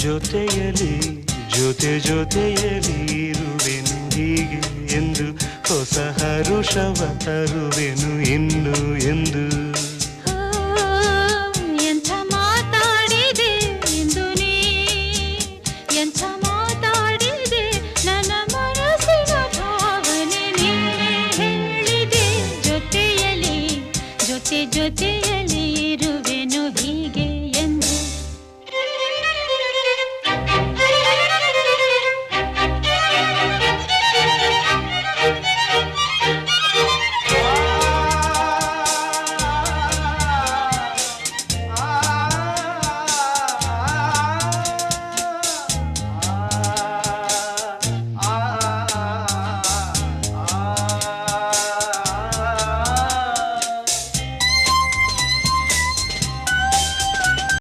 ಜೊತೆಯಲಿ ಜೊತೆಯಲಿ ಇರುವೆನು ಹೀಗೆ ಎಂದು ಹೊಸ ಹರುಷವ ತರುವೆನು ಇನ್ನು ಎಂದು